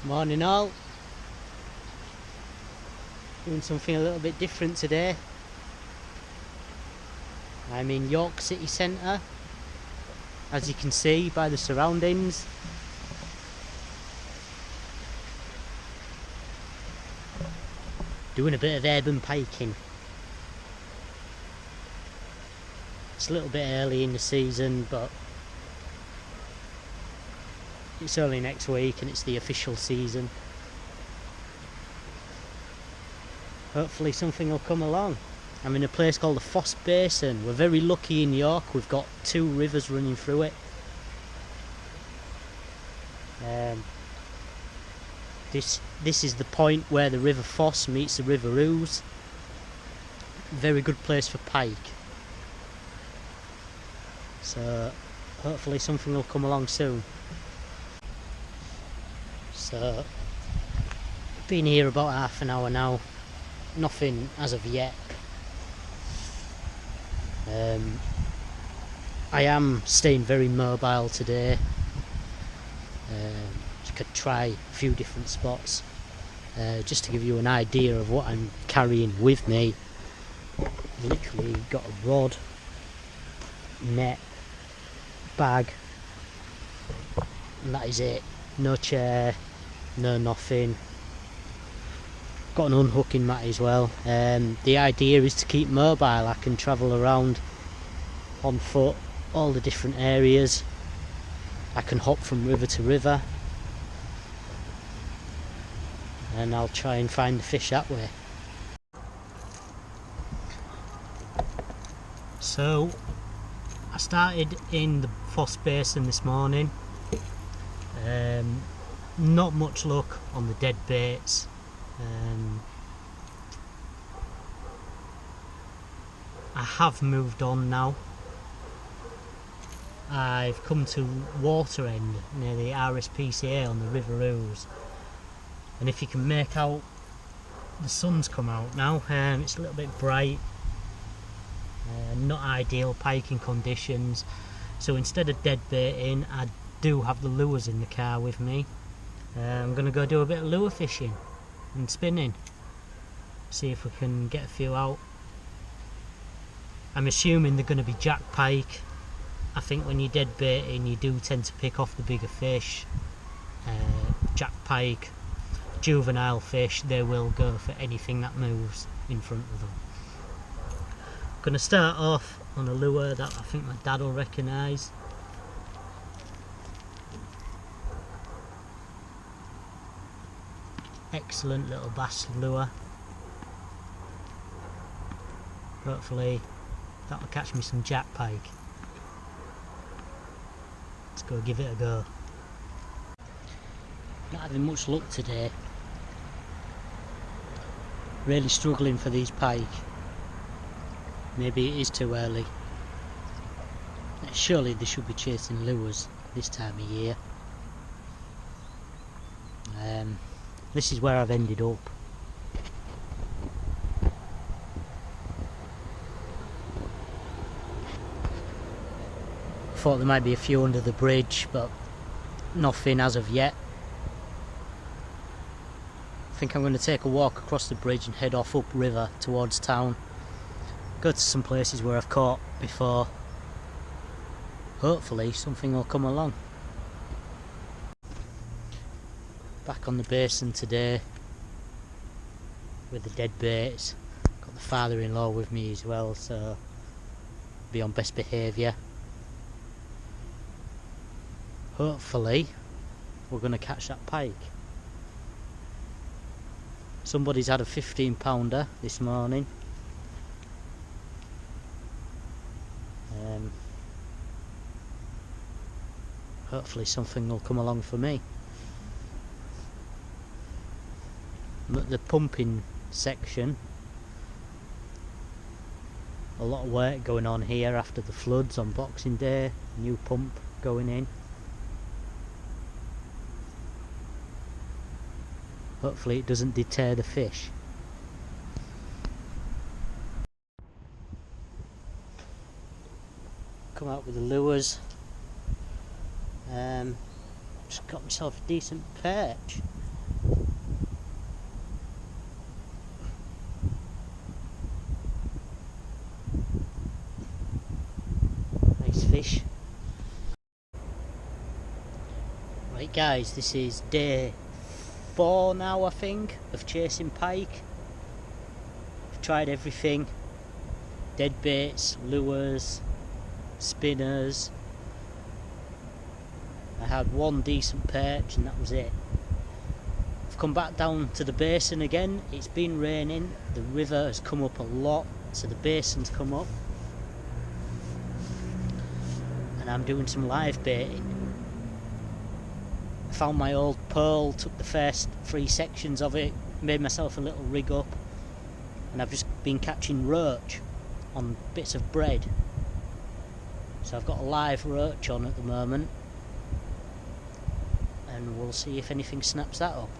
Morning all. Doing something a little bit different today. I'm in York city centre, as you can see by the surroundings. Doing a bit of urban piking. It's a little bit early in the season, but it's only next week and it's the official season. Hopefully something will come along. I'm in a place called the Foss Basin. We're very lucky in York, we've got 2 rivers running through it. This is the point where the River Foss meets the River Ouse. Very good place for pike. So hopefully something will come along soon. So been here about half an hour now. Nothing as of yet. I am staying very mobile today. Could try a few different spots just to give you an idea of what I'm carrying with me. Literally got a rod, net, bag, and that is it. No chair, no nothing. Got an unhooking mat as well. The idea is to keep mobile. I can travel around on foot all the different areas. I can hop from river to river, and I'll try and find the fish that way. So I started in the Foss Basin this morning. Not much luck on the dead baits. I have moved on now. I've come to Water End near the RSPCA on the River Ouse, and if you can make out, the sun's come out now. It's a little bit bright, not ideal piking conditions, so instead of dead baiting I do have the lures in the car with me. I'm going to go do a bit of lure fishing and spinning, see if we can get a few out. I'm assuming they're going to be jack pike. I think when you're dead baiting you do tend to pick off the bigger fish. Jack pike, juvenile fish, they will go for anything that moves in front of them. I'm going to start off on a lure that I think my dad will recognise. Excellent little bass lure. Hopefully that'll catch me some jack pike. Let's go give it a go. Not having much luck today. Really struggling for these pike. Maybe it is too early. Surely they should be chasing lures this time of year. This is where I've ended up. Thought there might be a few under the bridge, but nothing as of yet. I think I'm going to take a walk across the bridge and head off upriver towards town. Go to some places where I've caught before. Hopefully something will come along. Back on the basin today with the dead baits. Got the father-in-law with me as well, so be on best behaviour. Hopefully we're going to catch that pike. Somebody's had a 15-pounder this morning. Hopefully something will come along for me. I'm at the pumping section. A lot of work going on here after the floods on Boxing Day. New pump going in. Hopefully it doesn't deter the fish. Come out with the lures. Just got myself a decent perch. fish. Right guys, this is day 4 now I think of chasing pike. I've tried everything: dead baits, lures, spinners. I had one decent perch and that was it. I've come back down to the basin again. It's been raining, the river has come up a lot, so the basin's come up, and I'm doing some live baiting. I found my old pole, took the first 3 sections of it, made myself a little rig up, and I've just been catching roach on bits of bread. So I've got a live roach on at the moment, and we'll see if anything snaps that up.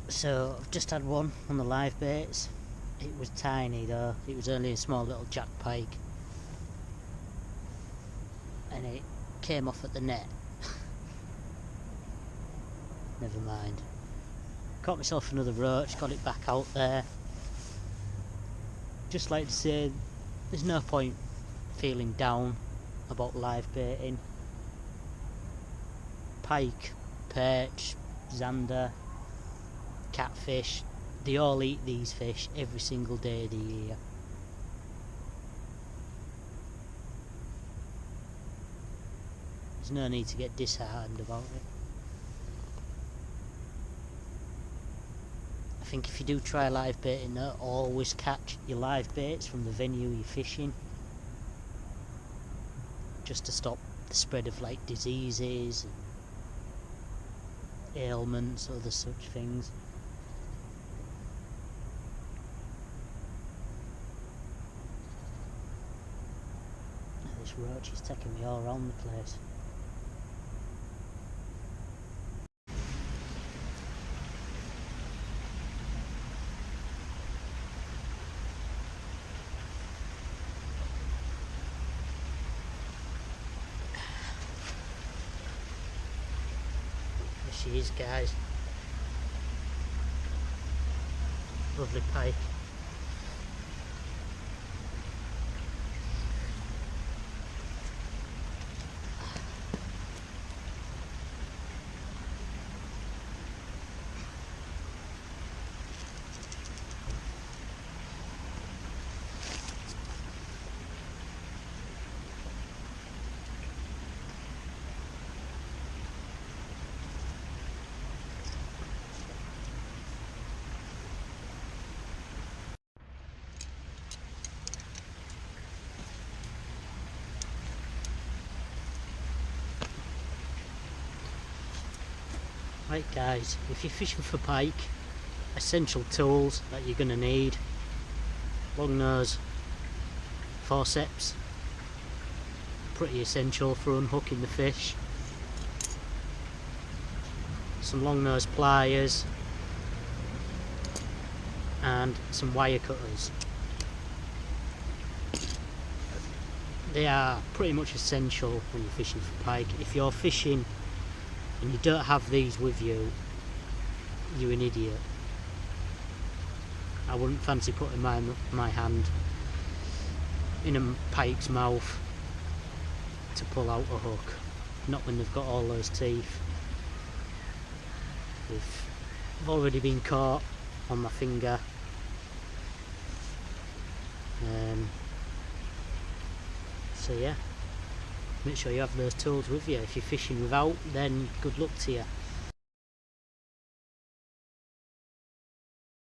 So I've just had one on the live baits. It was tiny though, it was only a small little jack pike, and it came off at the net. Never mind. Caught myself another roach, got it back out there. Just like to say, there's no point feeling down about live baiting. Pike, perch, zander, catfish, they all eat these fish every single day of the year. There's no need to get disheartened about it. I think if you do try live baiting though, always catch your live baits from the venue you're fishing, just to stop the spread of like diseases and ailments, other such things. This roach is taking me all around the place. There she is, guys. Lovely pike. Right guys, if you're fishing for pike, essential tools that you're going to need: long nose, forceps, pretty essential for unhooking the fish, some long nose pliers, and some wire cutters. They are pretty much essential when you're fishing for pike. If you're fishing and you don't have these with you, you're an idiot. I wouldn't fancy putting my hand in a pike's mouth to pull out a hook, not when they've got all those teeth. They've already been caught on my finger. So yeah, make sure you have those tools with you. If you're fishing without, then good luck to you.